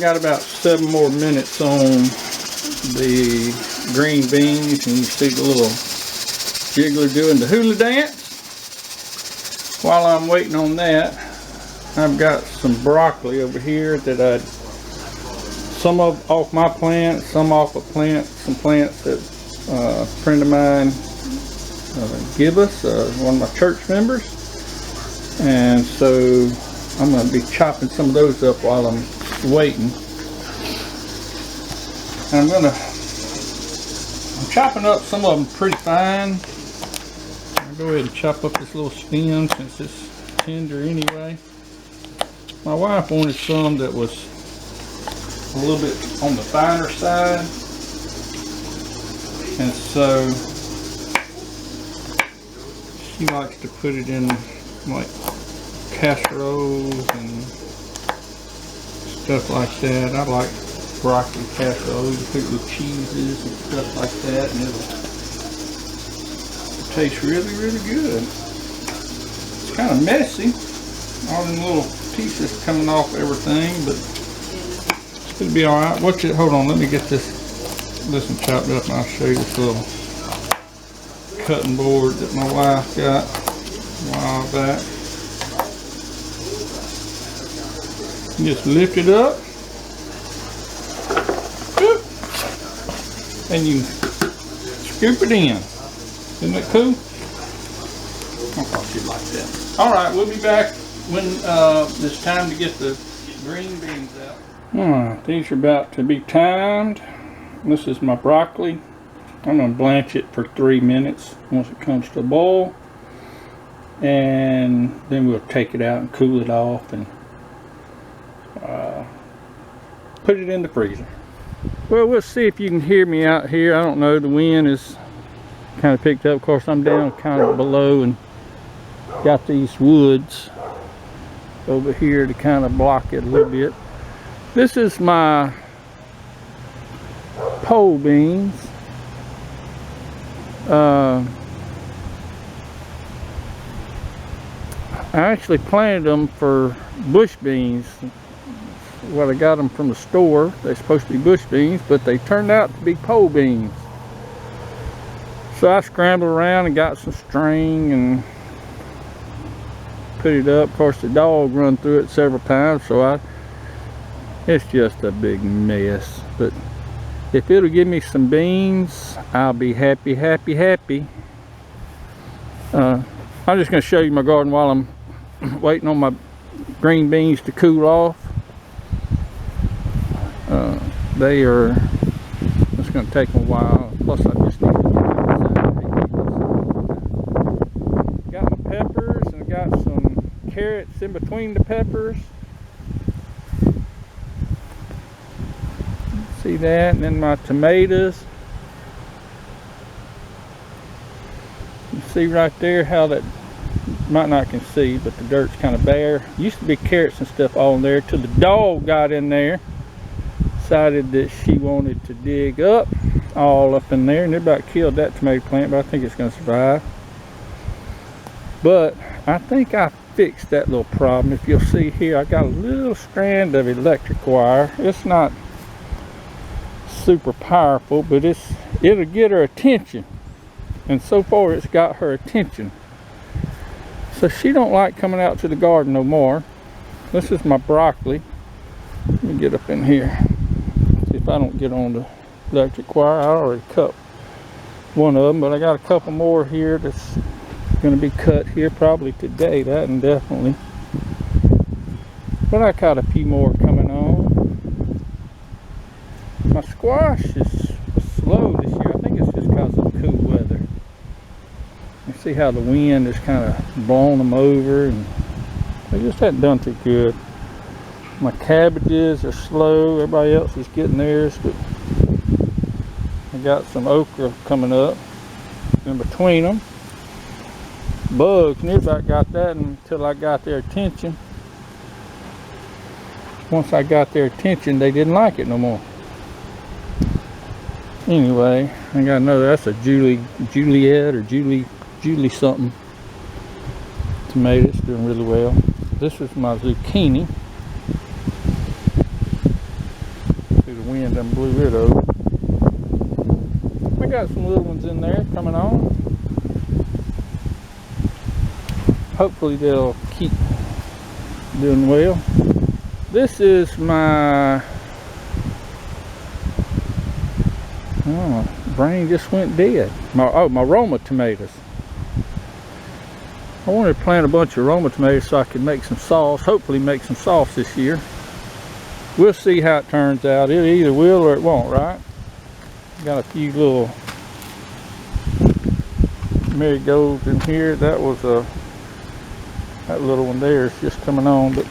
got about 7 more minutes on the green beans, and you see the little jiggler doing the hula dance. While I'm waiting on that, I've got some broccoli over here that some of off my plants, some off of some plants that a friend of mine give us, one of my church members. And so I'm going to be chopping some of those up while I'm waiting. And I'm chopping up some of them pretty fine. I'll go ahead and chop up this little stem since it's tender anyway. My wife wanted some that was a little bit on the finer side, and so she likes to put it in like casseroles and stuff like that. I like broccoli casseroles. You put it with cheeses and stuff like that, and it'll taste really, really good. It's kind of messy, all them little pieces coming off everything, but it'll be all right. Watch it. Hold on. Let me get this one chopped up, and I'll show you this little cutting board that my wife got a while back. You just lift it up, and you scoop it in. Isn't that cool? I thought you'd like that. All right, we'll be back when it's time to get the green beans out. Alright, these are about to be timed. This is my broccoli. I'm going to blanch it for 3 minutes once it comes to a boil. And then we'll take it out and cool it off and put it in the freezer. Well, we'll see if you can hear me out here. I don't know, the wind is kind of picked up. Of course, I'm down kind of below and got these woods over here to kind of block it a little bit. This is my pole beans. I actually planted them for bush beans. Well, I got them from the store. They're supposed to be bush beans, but they turned out to be pole beans. So I scrambled around and got some string and put it up. Of course, the dog run through it several times, so it's just a big mess. But if it'll give me some beans, I'll be happy, happy, happy. I'm just going to show you my garden while I'm waiting on my green beans to cool off. It's going to take them a while. Plus, I just need to got my peppers, and I got some carrots in between the peppers. See that? And then my tomatoes. You see right there how that, might not can see, but the dirt's kind of bare. Used to be carrots and stuff all in there till the dog got in there. Decided that she wanted to dig up all up in there, and it about killed that tomato plant, but I think it's going to survive. But I think I fixed that little problem. If you'll see here, I got a little strand of electric wire. It's not super powerful, but it'll get her attention, and so far it's got her attention. So she don't like coming out to the garden no more. This is my broccoli. Let me get up in here. See if I don't get on the electric wire. I already cut one of them, but I got a couple more here that's going to be cut here probably today. That and definitely. But I got a few more coming on. My squash is slow this year. I think it's just because of cool weather. You see how the wind has kind of blown them over, and they just hadn't done too good. My cabbages are slow. Everybody else is getting theirs, but I got some okra coming up in between them. Bugs, near about got that until I got their attention. Once I got their attention, they didn't like it no more. Anyway, I got another. That's a Juliet or Julie something tomato. It's doing really well. This is my zucchini. done blew it over. I got some little ones in there coming on. Hopefully they'll keep doing well. This is my, oh, brain just went dead. My Roma tomatoes. I wanted to plant a bunch of Roma tomatoes so I could make some sauce. Hopefully make some sauce this year. We'll see how it turns out. It either will or it won't, right? Got a few little marigolds in here. That was that little one there is just coming on, but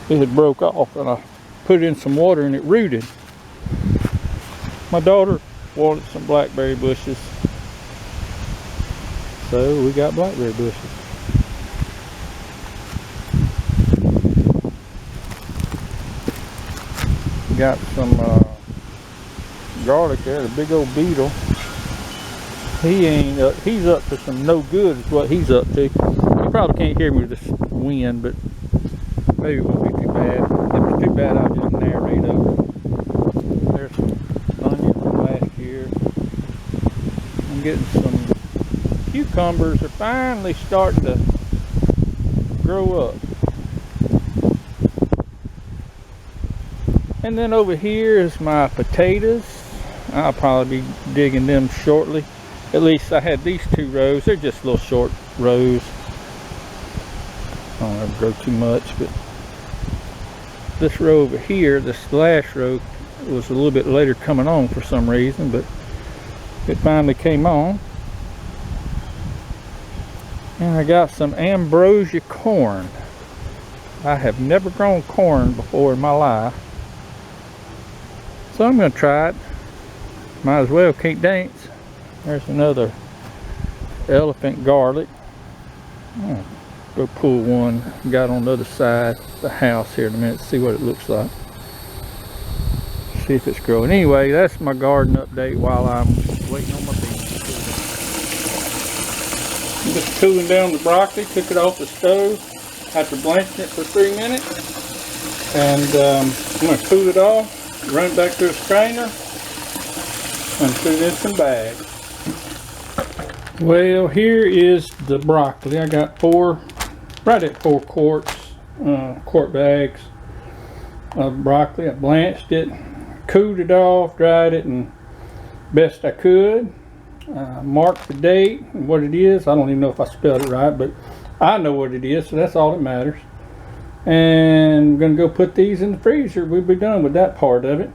it had broke off, and I put in some water and it rooted. My daughter wanted some blackberry bushes, so we got blackberry bushes. Got some garlic there, the big old beetle. He's up to some no good is what he's up to. You probably can't hear me with this wind, but maybe it won't be too bad. If it's too bad, I'll just narrate over. There's some onions from last year. I'm getting some cucumbers are finally starting to grow up. And then over here is my potatoes. I'll probably be digging them shortly. At least I had these 2 rows. They're just little short rows. I don't ever grow too much, but this row over here, this last row, was a little bit later coming on for some reason, but it finally came on. And I got some ambrosia corn. I have never grown corn before in my life, so I'm going to try it. Might as well, can't dance. There's another elephant garlic. Oh, go pull one. Got on the other side of the house here in a minute, see what it looks like. See if it's growing. Anyway, that's my garden update while I'm waiting on my beans. I'm just cooling down the broccoli. Took it off the stove after blanching it for 3 minutes. And I'm going to cool it off. Run it back to a strainer and put it in some bags. Well, here is the broccoli. I got right at 4 quarts, quart bags of broccoli. I blanched it, cooled it off, dried it, and best I could. Marked the date and what it is. I don't even know if I spelled it right, but I know what it is, so that's all that matters. And I'm gonna go put these in the freezer. We'll be done with that part of it.